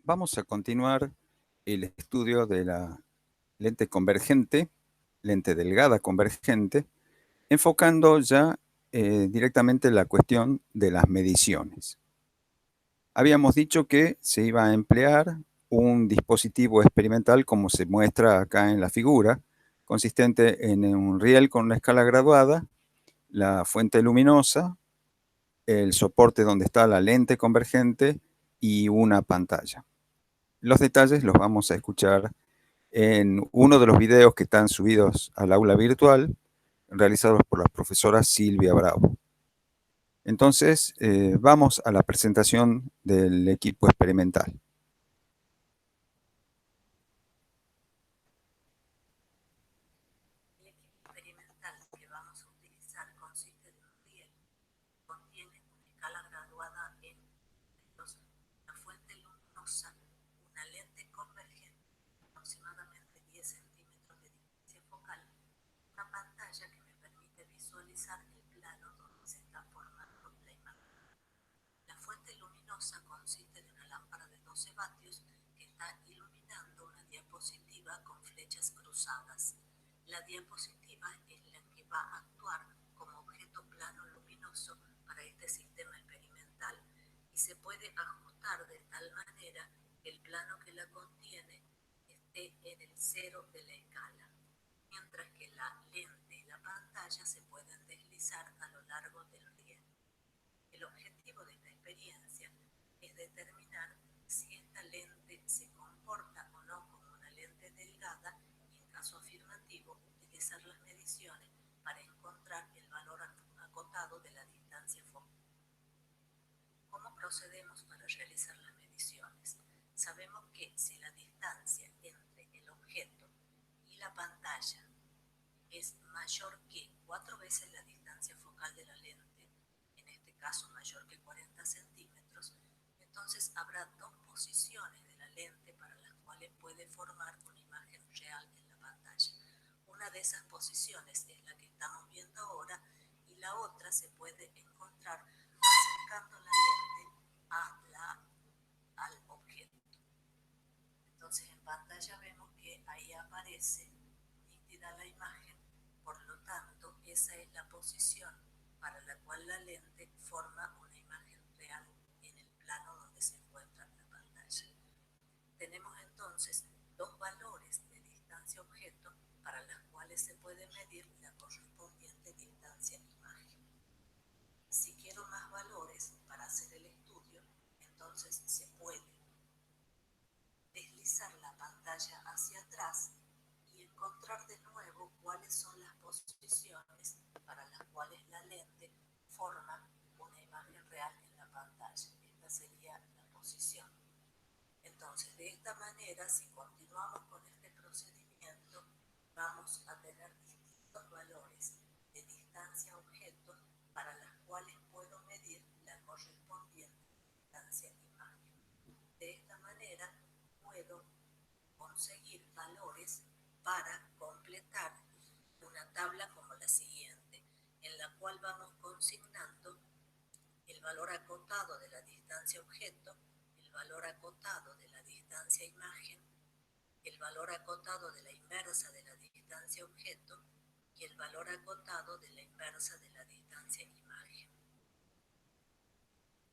vamos a continuar el estudio de la lente convergente, lente delgada convergente, enfocando ya directamente la cuestión de las mediciones. Habíamos dicho que se iba a emplear un dispositivo experimental como se muestra acá en la figura, consistente en un riel con una escala graduada, la fuente luminosa, el soporte donde está la lente convergente y una pantalla. Los detalles los vamos a escuchar en uno de los videos que están subidos al aula virtual, realizados por la profesora Silvia Bravo. Entonces, vamos a la presentación del equipo experimental. El equipo experimental que vamos a utilizar consiste de un riel, contiene una escala graduada en una fuente luminosa, una lente convergente de aproximadamente 10 centímetros de distancia focal, una pantalla que me permite visualizar el plano donde se está formando la imagen. La fuente luminosa consiste de una lámpara de 12 vatios que está iluminando una diapositiva con flechas cruzadas. La diapositiva es la que va a actuar como objeto plano luminoso para este sistema experimental y se puede ajustar de tal manera que el plano que la contiene esté en el cero de la escala, mientras que la lente y la pantalla se pueden deslizar a lo largo del riel. El objetivo de esta experiencia es determinar si esta lente se comporta o no como una lente delgada y, en caso afirmativo, utilizar las mediciones para encontrar el valor acotado de la distancia focal. ¿Cómo procedemos para realizar las mediciones? Sabemos que si la distancia entre el objeto y la pantalla es mayor que 4 veces la distancia focal de la lente, en este caso mayor que 40 centímetros, entonces habrá dos posiciones de la lente para las cuales puede formar una imagen real en la pantalla. Una de esas posiciones es la que estamos viendo ahora y la otra se puede encontrar acercando la lente al objeto. Entonces en pantalla vemos que ahí aparece nítida la imagen, por lo tanto esa es la posición para la cual la lente forma una imagen real en el plano donde se encuentra la pantalla. Tenemos entonces dos valores de distancia objeto para las cuales se puede medir la correspondiente distancia imagen. Si quiero más valores para hacer el estudio, entonces se puede deslizar la pantalla hacia atrás y encontrar de nuevo cuáles son las posiciones para las cuales la lente forma una imagen real en la pantalla. Esta sería la posición. Entonces, de esta manera, si continuamos con este procedimiento, vamos a tener distintos valores de distancia objeto para las cuales puedo medir la correspondiente distancia imagen. De esta manera, puedo conseguir valores para completar una tabla como la siguiente, en la cual vamos consignando el valor acotado de la distancia objeto, el valor acotado de la distancia imagen, el valor acotado de la inversa de la distancia objeto y el valor acotado de la inversa de la distancia imagen.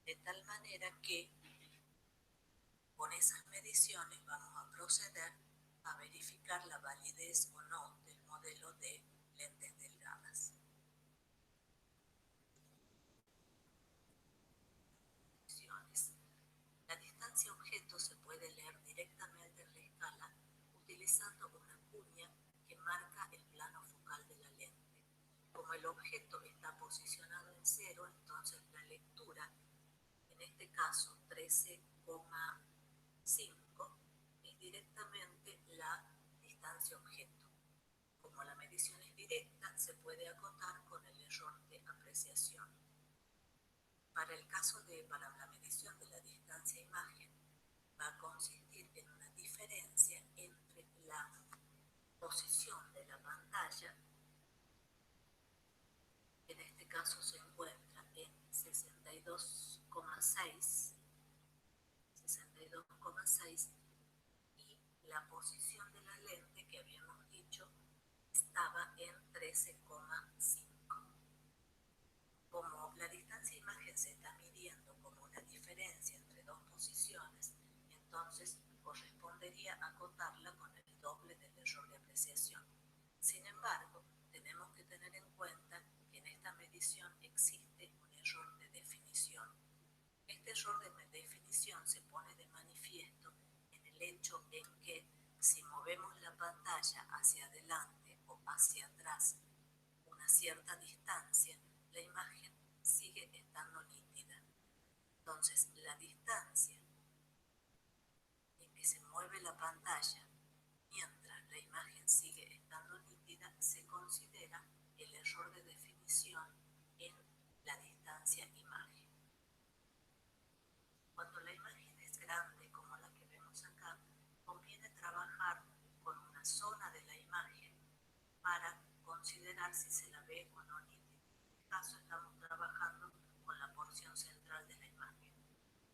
De tal manera que con esas mediciones vamos a proceder a verificar la validez o no del modelo de lentes delgadas. La distancia objeto se puede leer directamente en la escala utilizando una cuña que marca el plano focal de la lente. Como el objeto está posicionado en cero, entonces la lectura, en este caso 13,5, es directamente la distancia objeto. Como la medición es directa, se puede acotar con el error de apreciación. Para la medición de la distancia imagen, va a consistir en una diferencia entre la posición de la pantalla, que en este caso se encuentra en 62,6 6 y la posición de la lente que habíamos dicho estaba en 13,5. Como la distancia imagen se está midiendo como una diferencia entre dos posiciones, entonces correspondería acotarla con el doble del error de apreciación. Sin embargo, tenemos que tener en cuenta que en esta medición existe un error de definición. Este error de definición se pone de manifiesto en el hecho en que si movemos la pantalla hacia adelante o hacia atrás una cierta distancia, la imagen sigue estando nítida. Entonces, la distancia en que se mueve la pantalla mientras la imagen sigue estando nítida se considera el error de definición en la distancia imagen. Cuando la imagen es grande, como la que vemos acá, conviene trabajar con una zona de la imagen para considerar si se la ve o no nítida. En este caso estamos trabajando con la porción central de la imagen.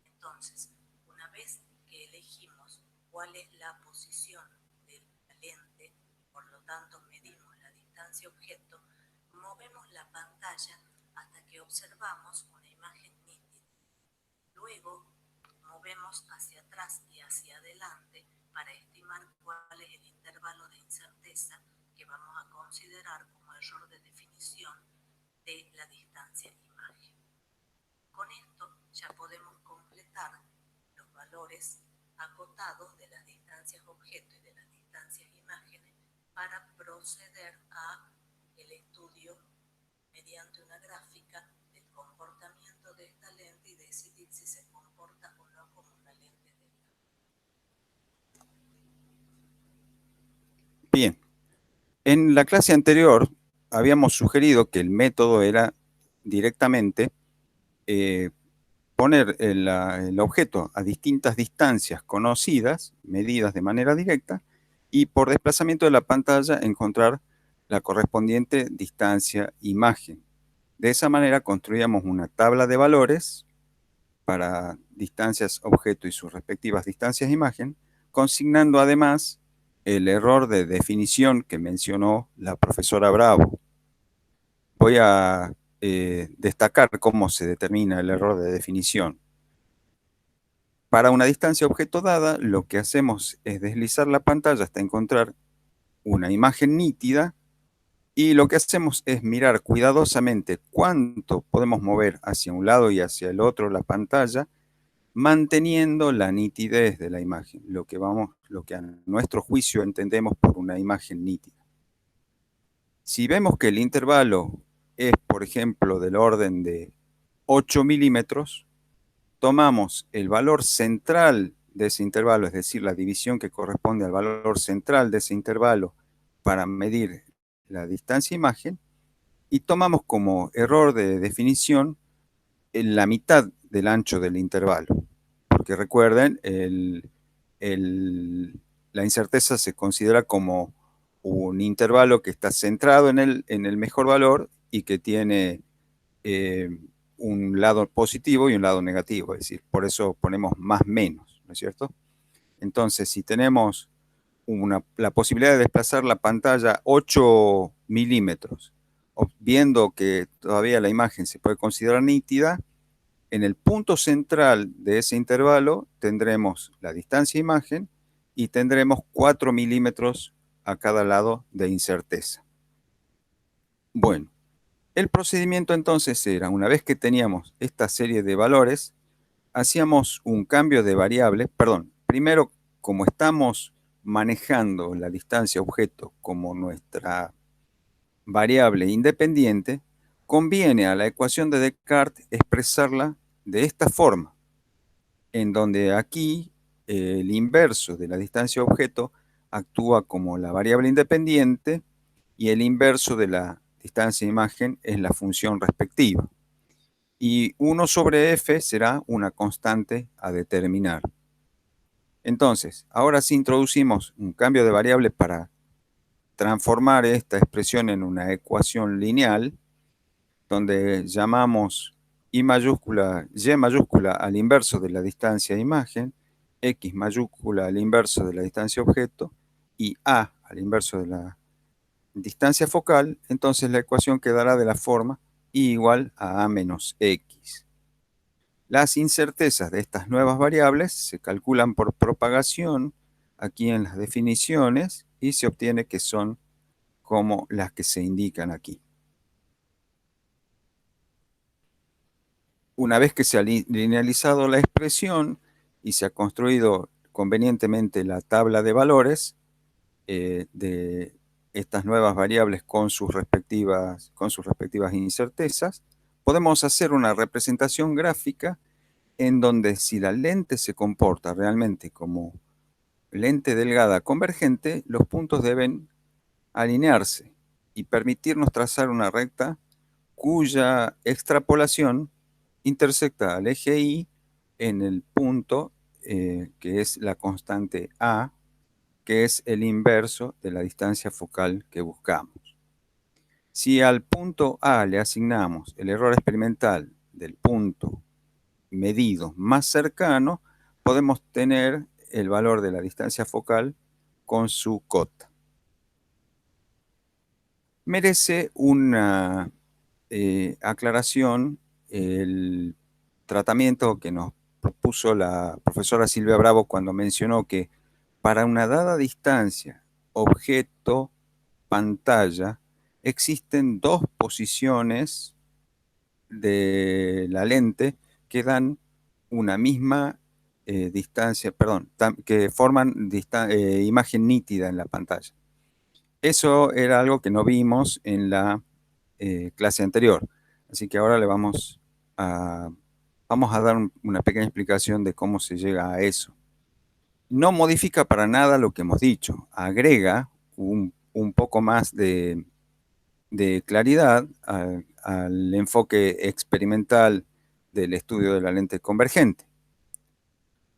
Entonces, una vez que elegimos cuál es la posición de la lente, por lo tanto medimos la distancia objeto, movemos la pantalla hasta que observamos una imagen nítida. Luego movemos hacia atrás y hacia adelante para estimar cuál es el intervalo de incerteza que vamos a considerar como error de definición de la distancia imagen. Con esto ya podemos completar los valores acotados de las distancias objeto y de las distancias imágenes para proceder a el estudio mediante una gráfica del comportamiento de esta lente y decidir si se comporta o no como una lente delgada. Bien, en la clase anterior habíamos sugerido que el método era directamente poner el objeto a distintas distancias conocidas, medidas de manera directa, y por desplazamiento de la pantalla encontrar la correspondiente distancia imagen. De esa manera construíamos una tabla de valores para distancias objeto y sus respectivas distancias imagen, consignando además el error de definición que mencionó la profesora Bravo. Voy a destacar cómo se determina el error de definición. Para una distancia objeto dada, lo que hacemos es deslizar la pantalla hasta encontrar una imagen nítida y lo que hacemos es mirar cuidadosamente cuánto podemos mover hacia un lado y hacia el otro la pantalla, manteniendo la nitidez de la imagen, lo que a nuestro juicio entendemos por una imagen nítida. Si vemos que el intervalo es, por ejemplo, del orden de 8 milímetros, tomamos el valor central de ese intervalo, es decir, la división que corresponde al valor central de ese intervalo para medir la distancia imagen, y tomamos como error de definición la mitad del ancho del intervalo. Porque recuerden, la incerteza se considera como un intervalo que está centrado en el mejor valor y que tiene un lado positivo y un lado negativo, es decir, por eso ponemos más menos, ¿no es cierto? Entonces, si tenemos la posibilidad de desplazar la pantalla 8 milímetros, viendo que todavía la imagen se puede considerar nítida, en el punto central de ese intervalo tendremos la distancia imagen y tendremos 4 milímetros a cada lado de incerteza. Bueno, el procedimiento entonces era, una vez que teníamos esta serie de valores, hacíamos un cambio de variable, primero, como estamos manejando la distancia objeto como nuestra variable independiente, conviene a la ecuación de Descartes expresarla de esta forma, en donde aquí el inverso de la distancia objeto actúa como la variable independiente y el inverso de la distancia imagen es la función respectiva. Y 1 sobre f será una constante a determinar. Entonces, ahora sí introducimos un cambio de variable para transformar esta expresión en una ecuación lineal, donde llamamos y mayúscula al inverso de la distancia imagen x mayúscula al inverso de la distancia objeto y a al inverso de la distancia focal, entonces la ecuación quedará de la forma y igual a menos x. Las incertezas de estas nuevas variables se calculan por propagación aquí en las definiciones y se obtiene que son como las que se indican aquí. Una vez que se ha linealizado la expresión y se ha construido convenientemente la tabla de valores de estas nuevas variables con sus respectivas incertezas, podemos hacer una representación gráfica en donde si la lente se comporta realmente como lente delgada convergente, los puntos deben alinearse y permitirnos trazar una recta cuya extrapolación intersecta al eje Y en el punto que es la constante A, que es el inverso de la distancia focal que buscamos. Si al punto A le asignamos el error experimental del punto medido más cercano, podemos tener el valor de la distancia focal con su cota. Merece una aclaración el tratamiento que nos propuso la profesora Silvia Bravo cuando mencionó que para una dada distancia, objeto, pantalla, existen dos posiciones de la lente que dan una misma distancia, perdón, que forman imagen nítida en la pantalla. Eso era algo que no vimos en la clase anterior, así que ahora vamos a dar una pequeña explicación de cómo se llega a eso. No modifica para nada lo que hemos dicho, agrega un poco más de claridad al enfoque experimental del estudio de la lente convergente.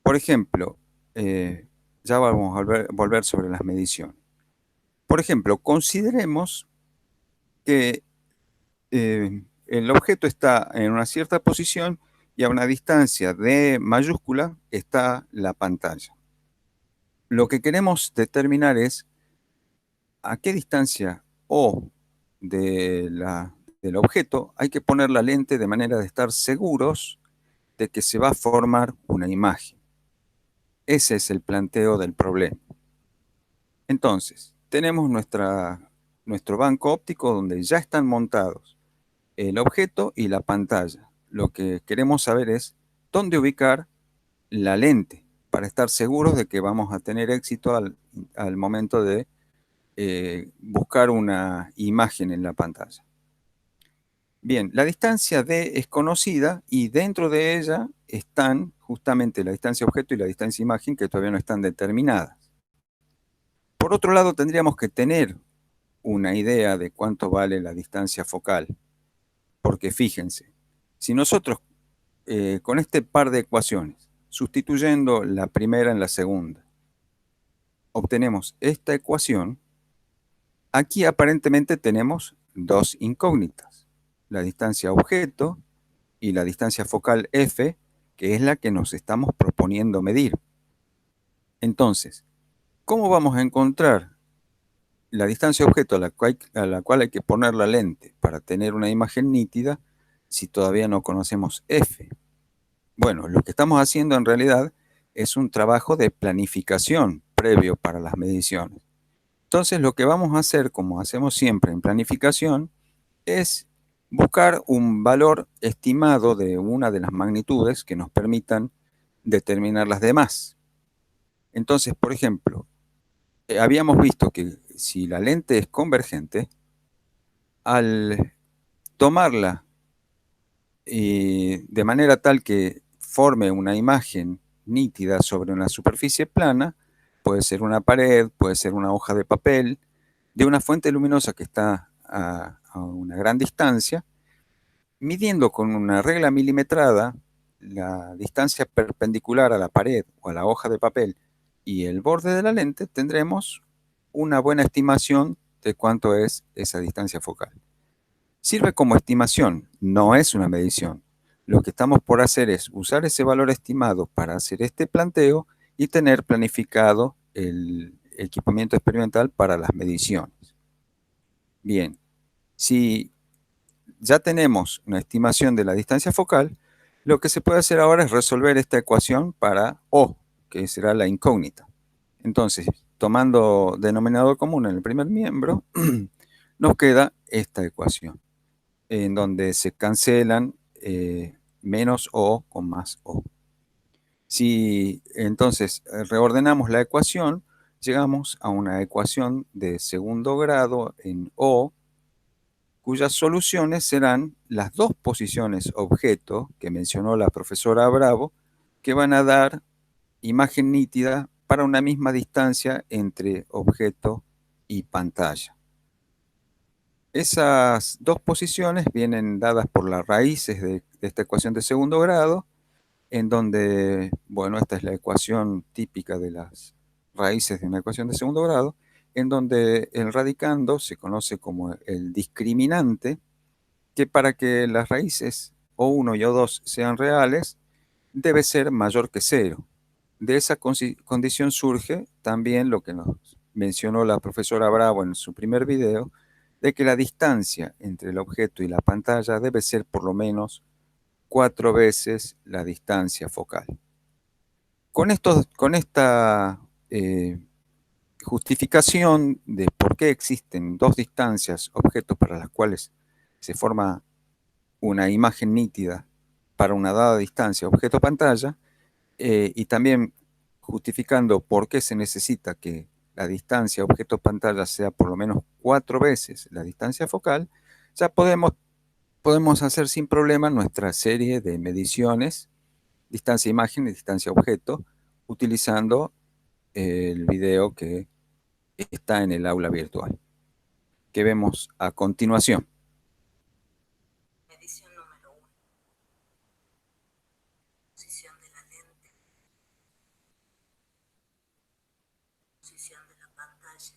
Por ejemplo, ya vamos a volver sobre las mediciones. Por ejemplo, consideremos que el objeto está en una cierta posición y a una distancia d mayúscula está la pantalla. Lo que queremos determinar es a qué distancia O del objeto hay que poner la lente de manera de estar seguros de que se va a formar una imagen. Ese es el planteo del problema. Entonces, tenemos nuestro banco óptico donde ya están montados el objeto y la pantalla. Lo que queremos saber es dónde ubicar la lente para estar seguros de que vamos a tener éxito al momento de buscar una imagen en la pantalla. Bien, la distancia D es conocida y dentro de ella están justamente la distancia objeto y la distancia imagen que todavía no están determinadas. Por otro lado, tendríamos que tener una idea de cuánto vale la distancia focal, porque fíjense, si nosotros con este par de ecuaciones, sustituyendo la primera en la segunda, obtenemos esta ecuación, aquí aparentemente tenemos dos incógnitas, la distancia objeto y la distancia focal f, que es la que nos estamos proponiendo medir. Entonces, ¿cómo vamos a encontrar la distancia objeto a la cual hay que poner la lente para tener una imagen nítida si todavía no conocemos f? Bueno, lo que estamos haciendo en realidad es un trabajo de planificación previo para las mediciones. Entonces, lo que vamos a hacer, como hacemos siempre en planificación, es buscar un valor estimado de una de las magnitudes que nos permitan determinar las demás. Entonces, por ejemplo, habíamos visto que si la lente es convergente, al tomarla de manera tal que forme una imagen nítida sobre una superficie plana, puede ser una pared, puede ser una hoja de papel, de una fuente luminosa que está a una gran distancia, midiendo con una regla milimetrada la distancia perpendicular a la pared o a la hoja de papel y el borde de la lente, tendremos una buena estimación de cuánto es esa distancia focal. Sirve como estimación, no es una medición. Lo que estamos por hacer es usar ese valor estimado para hacer este planteo y tener planificado el equipamiento experimental para las mediciones. Bien, si ya tenemos una estimación de la distancia focal, lo que se puede hacer ahora es resolver esta ecuación para O, que será la incógnita. Entonces, tomando denominador común en el primer miembro, nos queda esta ecuación, en donde se cancelan menos O con más O. Si entonces reordenamos la ecuación, llegamos a una ecuación de segundo grado en O, cuyas soluciones serán las dos posiciones objeto que mencionó la profesora Bravo, que van a dar imagen nítida para una misma distancia entre objeto y pantalla. Esas dos posiciones vienen dadas por las raíces de esta ecuación de segundo grado, en donde, bueno, esta es la ecuación típica de las raíces de una ecuación de segundo grado, en donde el radicando se conoce como el discriminante, que para que las raíces O1 y O2 sean reales, debe ser mayor que cero. De esa condición surge también lo que nos mencionó la profesora Bravo en su primer video, de que la distancia entre el objeto y la pantalla debe ser por lo menos 4 veces la distancia focal. Con esta justificación de por qué existen dos distancias objetos para las cuales se forma una imagen nítida para una dada distancia objeto-pantalla, y también justificando por qué se necesita que la distancia objeto-pantalla sea por lo menos 4 veces la distancia focal, ya podemos hacer sin problema nuestra serie de mediciones, distancia imagen y distancia objeto, utilizando el video que está en el aula virtual, que vemos a continuación. Medición número 1. Posición de la lente. Posición de la pantalla.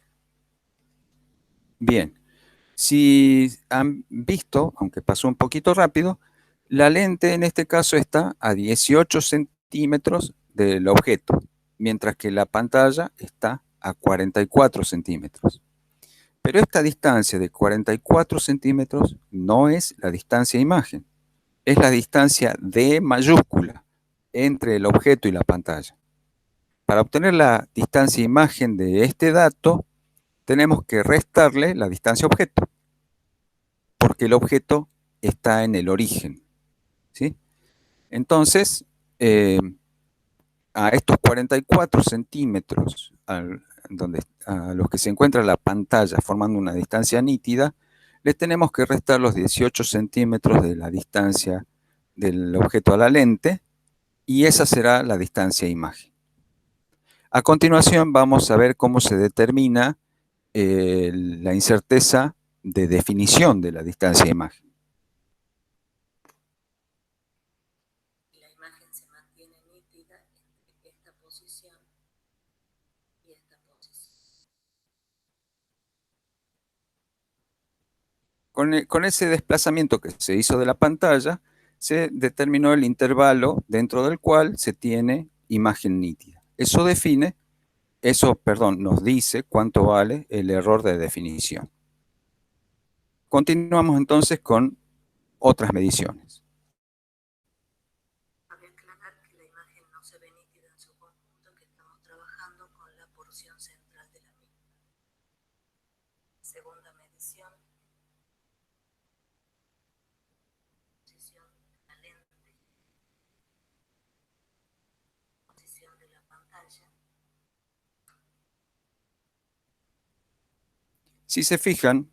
Bien, si han visto, aunque pasó un poquito rápido, la lente en este caso está a 18 centímetros del objeto, mientras que la pantalla está a 44 centímetros. Pero esta distancia de 44 centímetros no es la distancia imagen, es la distancia D mayúscula entre el objeto y la pantalla. Para obtener la distancia imagen de este dato, tenemos que restarle la distancia objeto, porque el objeto está en el origen, ¿sí? Entonces, a estos 44 centímetros a los que se encuentra la pantalla formando una distancia nítida, le tenemos que restar los 18 centímetros de la distancia del objeto a la lente, y esa será la distancia imagen. A continuación vamos a ver cómo se determina la incerteza de definición de la distancia imagen. La imagen se mantiene nítida entre esta posición y esta posición. Con ese desplazamiento que se hizo de la pantalla, se determinó el intervalo dentro del cual se tiene imagen nítida. Nos dice cuánto vale el error de definición. Continuamos entonces con otras mediciones. Cabe aclarar que la imagen no se ve nítida en su conjunto, que estamos trabajando con la porción central de la misma. Segunda medición. Posición de la lente. Posición de la pantalla. Si se fijan,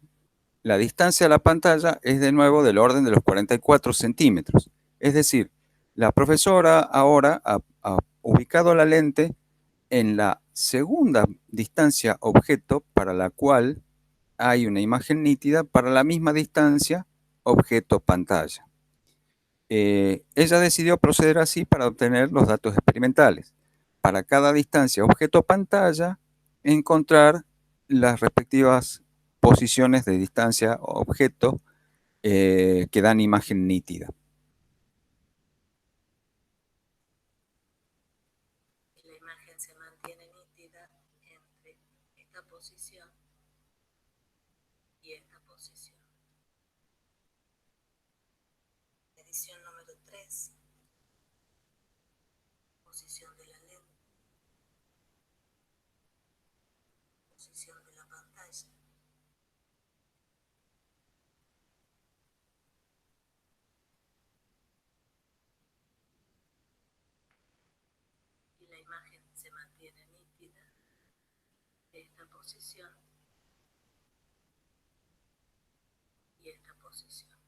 la distancia a la pantalla es de nuevo del orden de los 44 centímetros. Es decir, la profesora ahora ha ubicado la lente en la segunda distancia objeto para la cual hay una imagen nítida para la misma distancia objeto pantalla. Ella decidió proceder así para obtener los datos experimentales. Para cada distancia objeto pantalla, encontrar las respectivas posiciones de distancia objeto que dan imagen nítida. La imagen imagen se mantiene nítida entre esta posición y esta posición. Medición número 3. Posición de la lente. Posición de la pantalla. Y la imagen se mantiene nítida en esta posición y esta posición.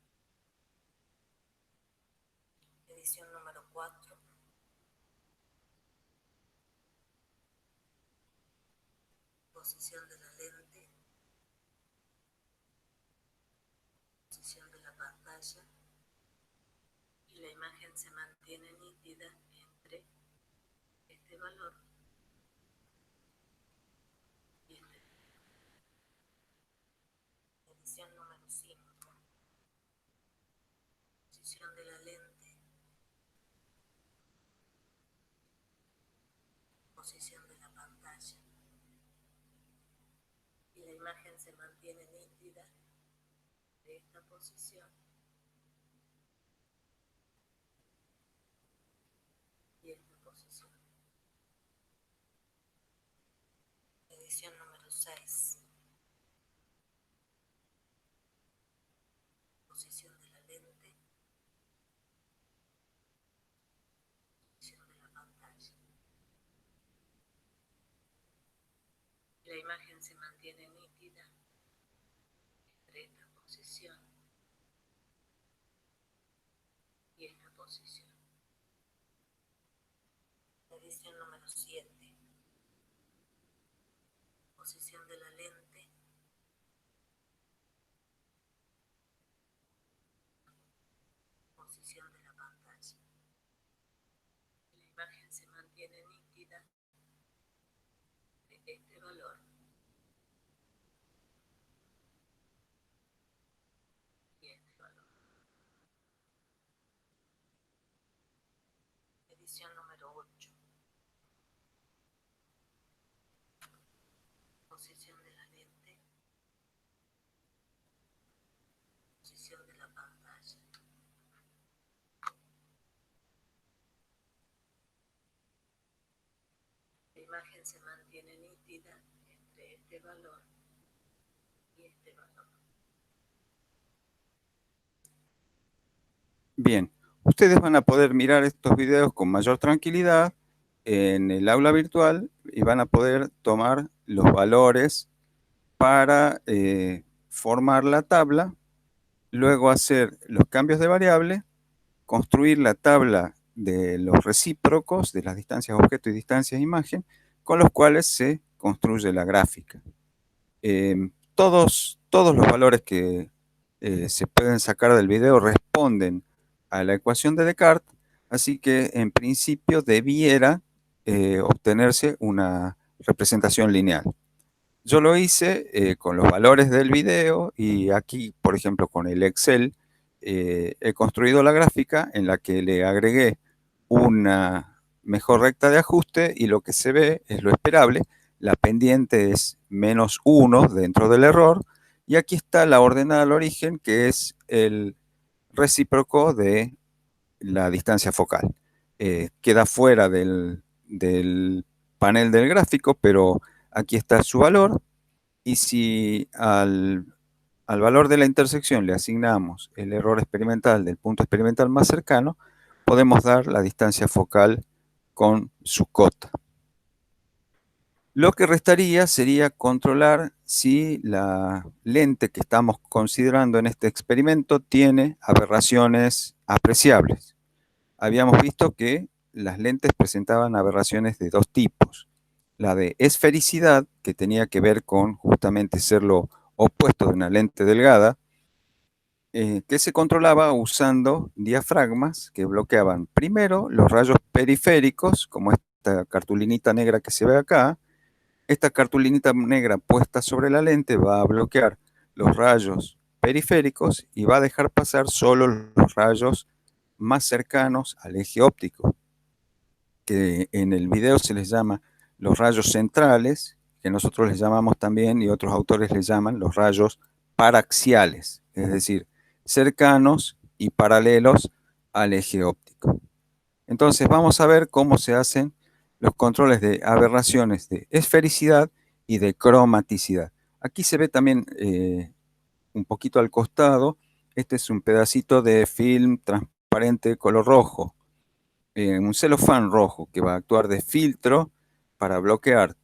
Edición número 4. Posición de la lente. Posición de la pantalla. Y la imagen se mantiene nítida entre este valor y este. Edición número 5. Posición de la lente. Posición de la pantalla. Y la imagen se mantiene nítida de esta posición y esta posición. Edición número 6. Posición de la lente. Posición de la pantalla. Y la imagen se mantiene nítida entre esta posición y esta posición. Edición número 7. Posición de la lente. Posición de la pantalla. Y la imagen se mantiene nítida de este valor y este valor. Edición número 8. Posición de la lente. Posición de la pantalla. La imagen se mantiene nítida entre este valor y este valor. Bien, ustedes van a poder mirar estos videos con mayor tranquilidad en el aula virtual y van a poder tomar los valores para formar la tabla, luego hacer los cambios de variable, construir la tabla de los recíprocos de las distancias objeto y distancias imagen, con los cuales se construye la gráfica. Todos los valores que se pueden sacar del video responden a la ecuación de Descartes, así que en principio debiera obtenerse una representación lineal. Yo lo hice con los valores del video y aquí, por ejemplo, con el Excel, he construido la gráfica en la que le agregué una mejor recta de ajuste y lo que se ve es lo esperable. La pendiente es -1 dentro del error y aquí está la ordenada al origen, que es el recíproco de la distancia focal. Queda fuera del panel del gráfico, pero aquí está su valor. Y si al valor de la intersección le asignamos el error experimental del punto experimental más cercano, podemos dar la distancia focal con su cota. Lo que restaría sería controlar si la lente que estamos considerando en este experimento tiene aberraciones apreciables. Habíamos visto que las lentes presentaban aberraciones de dos tipos. La de esfericidad, que tenía que ver con justamente ser lo opuesto de una lente delgada, que se controlaba usando diafragmas que bloqueaban primero los rayos periféricos, como esta cartulinita negra que se ve acá. Esta cartulinita negra puesta sobre la lente va a bloquear los rayos periféricos y va a dejar pasar solo los rayos más cercanos al eje óptico, que en el video se les llama los rayos centrales, que nosotros les llamamos también, y otros autores les llaman los rayos paraxiales, es decir, cercanos y paralelos al eje óptico. Entonces vamos a ver cómo se hacen los controles de aberraciones de esfericidad y de cromaticidad. Aquí se ve también un poquito al costado, este es un pedacito de film transparente color rojo, un celofán rojo que va a actuar de filtro para bloquear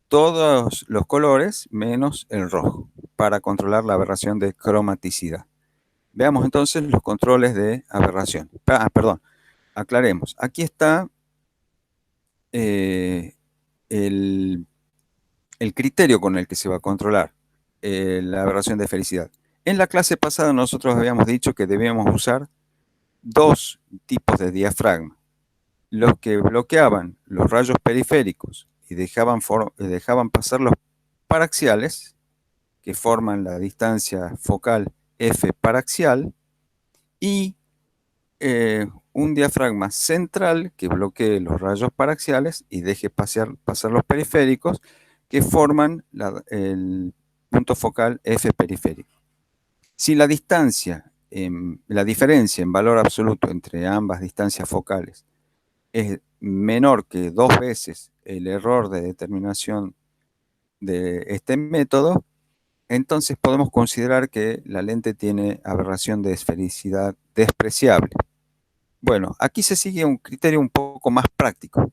todos los colores menos el rojo, para controlar la aberración de cromaticidad. Veamos entonces los controles de aberración. Perdón, aclaremos. Aquí está eh, el, el criterio con el que se va a controlar la aberración de felicidad. En la clase pasada nosotros habíamos dicho que debíamos usar dos tipos de diafragma. Los que bloqueaban los rayos periféricos y dejaban pasar los paraxiales, que forman la distancia focal F paraxial, y un diafragma central que bloquee los rayos paraxiales y deje pasar los periféricos, que forman el punto focal F periférico. Si la la diferencia en valor absoluto entre ambas distancias focales es menor que 2 veces el error de determinación de este método, entonces podemos considerar que la lente tiene aberración de esfericidad despreciable. Bueno, aquí se sigue un criterio un poco más práctico.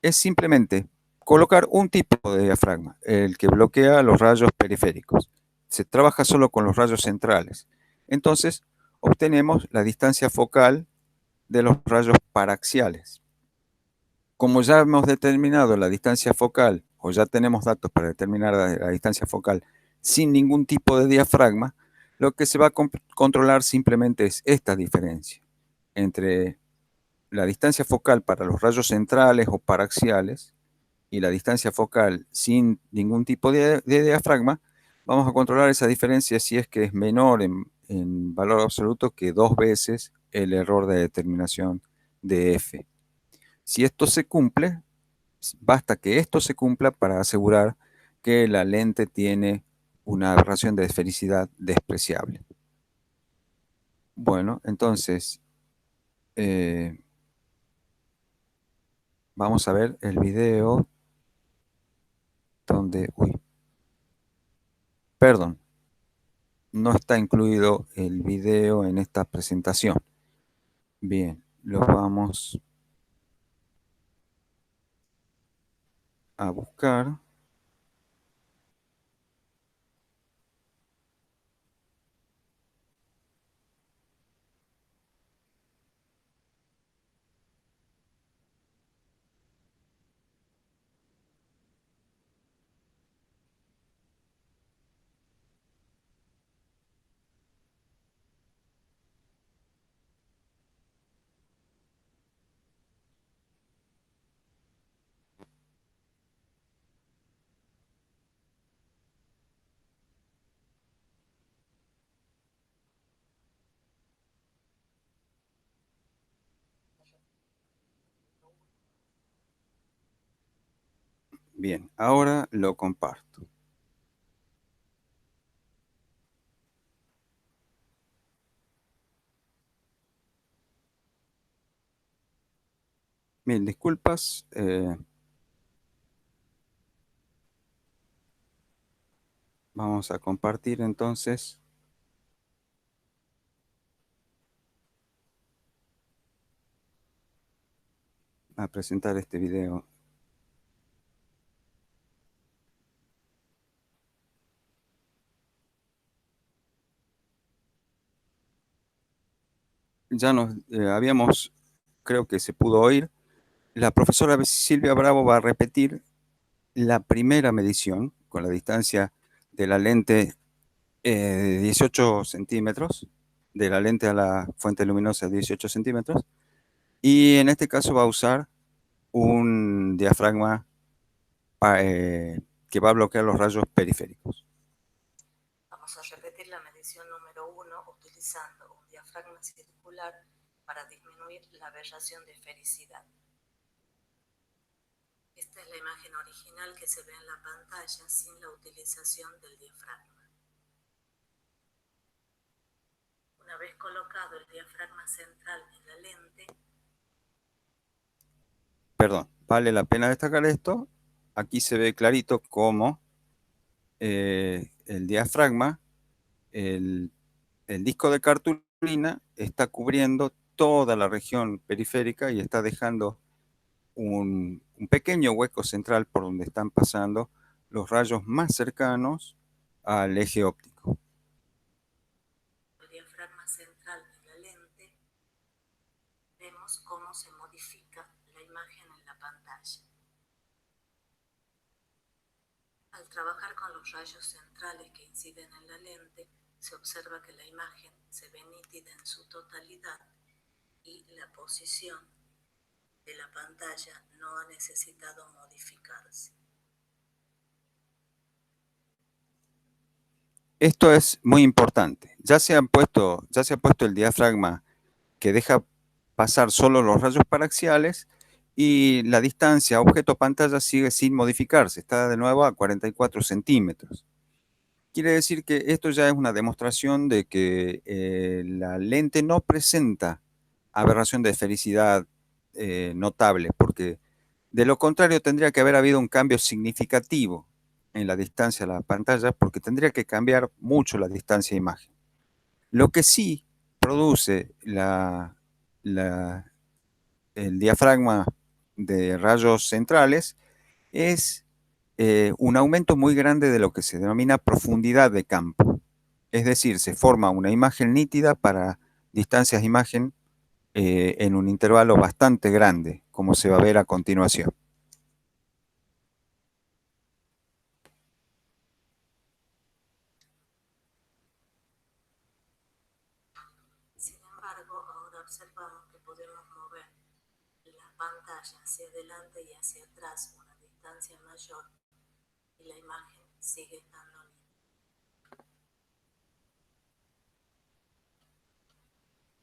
Es simplemente colocar un tipo de diafragma, el que bloquea los rayos periféricos. Se trabaja solo con los rayos centrales. Entonces, obtenemos la distancia focal de los rayos paraxiales. Como ya hemos determinado la distancia focal, o ya tenemos datos para determinar la distancia focal sin ningún tipo de diafragma, lo que se va a controlar simplemente es esta diferencia entre la distancia focal para los rayos centrales o paraxiales y la distancia focal sin ningún tipo de diafragma. Vamos a controlar esa diferencia si es que es menor en valor absoluto que 2 veces el error de determinación de F. Si esto se cumple, basta que esto se cumpla para asegurar que la lente tiene una aberración de esfericidad despreciable. Bueno, entonces vamos a ver el video donde, perdón, no está incluido el video en esta presentación. Bien, lo vamos a buscar. Bien, ahora lo comparto. Mil disculpas. Vamos a compartir entonces. A presentar este video. Ya nos habíamos, creo que se pudo oír, la profesora Silvia Bravo va a repetir la primera medición con la distancia de la lente de 18 centímetros, de la lente a la fuente luminosa de 18 centímetros, y en este caso va a usar un diafragma que va a bloquear los rayos periféricos. Vamos a repetir la medición número 1 utilizando un diafragma circular para disminuir la aberración de esfericidad. Esta es la imagen original que se ve en la pantalla sin la utilización del diafragma. Una vez colocado el diafragma central en la lente, Perdón, vale la pena destacar esto. Aquí se ve clarito cómo el diafragma, el, el disco de cartulina, está cubriendo toda la región periférica y está dejando un pequeño hueco central por donde están pasando los rayos más cercanos al eje óptico. el diafragma central en la lente, vemos cómo se modifica la imagen en la pantalla. Al trabajar con los rayos centrales que inciden en la lente, se observa que la imagen se ve nítida en su totalidad y la posición de la pantalla no ha necesitado modificarse. Esto es muy importante. Ya se ha puesto el diafragma que deja pasar solo los rayos paraxiales y la distancia objeto-pantalla sigue sin modificarse, está de nuevo a 44 centímetros. Quiere decir que esto ya es una demostración de que la lente no presenta aberración de esfericidad notable, porque de lo contrario tendría que haber habido un cambio significativo en la distancia a la pantalla, porque tendría que cambiar mucho la distancia a imagen. Lo que sí produce el diafragma de rayos centrales es un aumento muy grande de lo que se denomina profundidad de campo. Es decir, se forma una imagen nítida para distancias de imagen en un intervalo bastante grande, como se va a ver a continuación. Sin embargo, ahora observamos que podemos mover la pantalla hacia adelante y hacia atrás una distancia mayor y la imagen sigue estando nítida.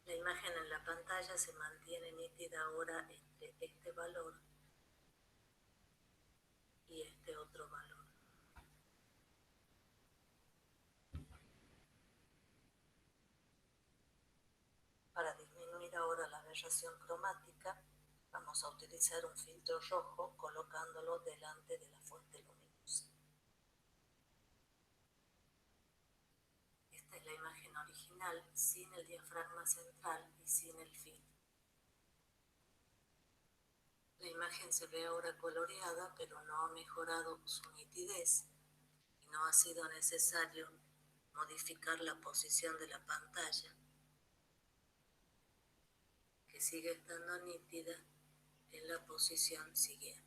La imagen en la pantalla se mantiene nítida ahora entre este valor y este otro valor. Para disminuir ahora la aberración cromática, vamos a utilizar un filtro rojo colocándolo delante de la fuente luminosa. Esta es la imagen original sin el diafragma central y sin el filtro. La imagen se ve ahora coloreada, pero no ha mejorado su nitidez y no ha sido necesario modificar la posición de la pantalla, que sigue estando nítida en la posición siguiente.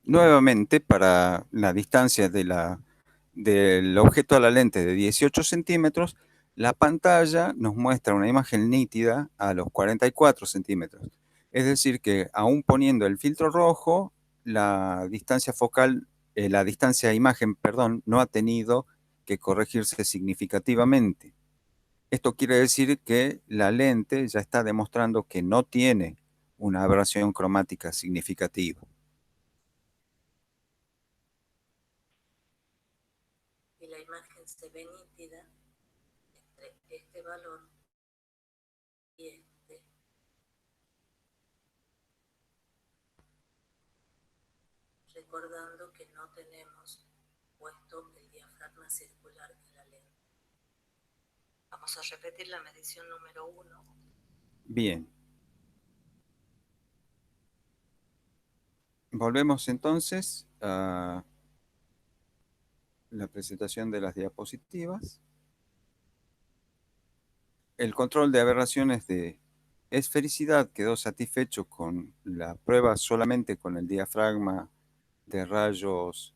Nuevamente, para la distancia del objeto a la lente de 18 centímetros, la pantalla nos muestra una imagen nítida a los 44 centímetros. Es decir, que aún poniendo el filtro rojo, la distancia focal, la distancia de imagen, perdón, no ha tenido que corregirse significativamente. Esto quiere decir que la lente ya está demostrando que no tiene una aberración cromática significativa. Y la imagen se ve nítida entre este valor y este, recordando que no tenemos puesto el diafragma circular en la lente. Vamos a repetir la medición número 1. Bien. Volvemos entonces a la presentación de las diapositivas. El control de aberraciones de esfericidad quedó satisfecho con la prueba solamente con el diafragma de rayos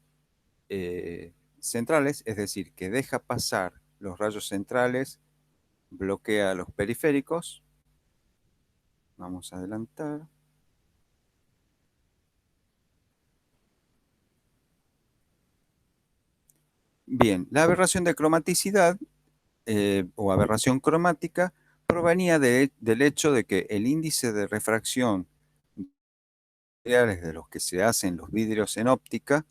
centrales, es decir, que deja pasar los rayos centrales, bloquea los periféricos. Vamos a adelantar. Bien, la aberración de cromaticidad o aberración cromática provenía del hecho de que el índice de refracción de los que se hacen los vidrios en óptica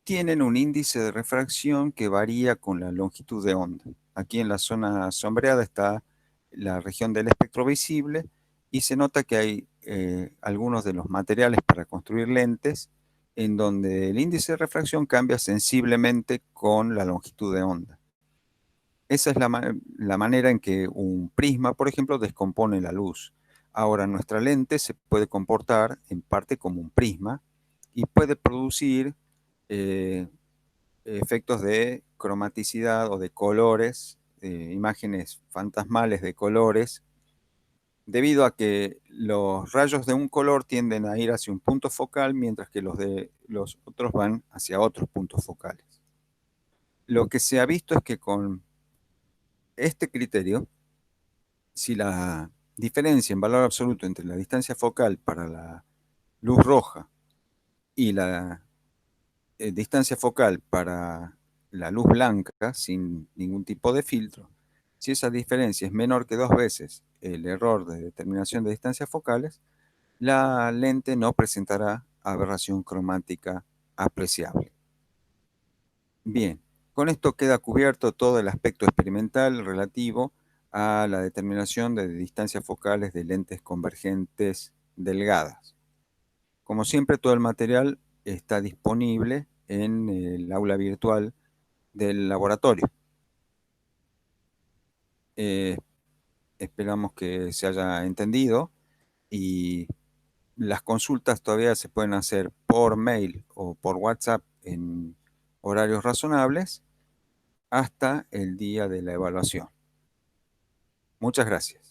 tienen un índice de refracción que varía con la longitud de onda. Aquí en la zona sombreada está la región del espectro visible y se nota que hay algunos de los materiales para construir lentes en donde el índice de refracción cambia sensiblemente con la longitud de onda. Esa es la manera en que un prisma, por ejemplo, descompone la luz. Ahora, nuestra lente se puede comportar en parte como un prisma y puede producir eh, efectos de cromaticidad o de colores, imágenes fantasmales de colores, debido a que los rayos de un color tienden a ir hacia un punto focal, mientras que los de los otros van hacia otros puntos focales. Lo que se ha visto es que con este criterio, si la diferencia en valor absoluto entre la distancia focal para la luz roja y la distancia focal para la luz blanca sin ningún tipo de filtro, si esa diferencia es menor que 2 veces el error de determinación de distancias focales, la lente no presentará aberración cromática apreciable. Bien, con esto queda cubierto todo el aspecto experimental relativo a la determinación de distancias focales de lentes convergentes delgadas. Como siempre, todo el material está disponible en el aula virtual del laboratorio. Eh, Esperamos que se haya entendido y las consultas todavía se pueden hacer por mail o por WhatsApp en horarios razonables hasta el día de la evaluación. Muchas gracias.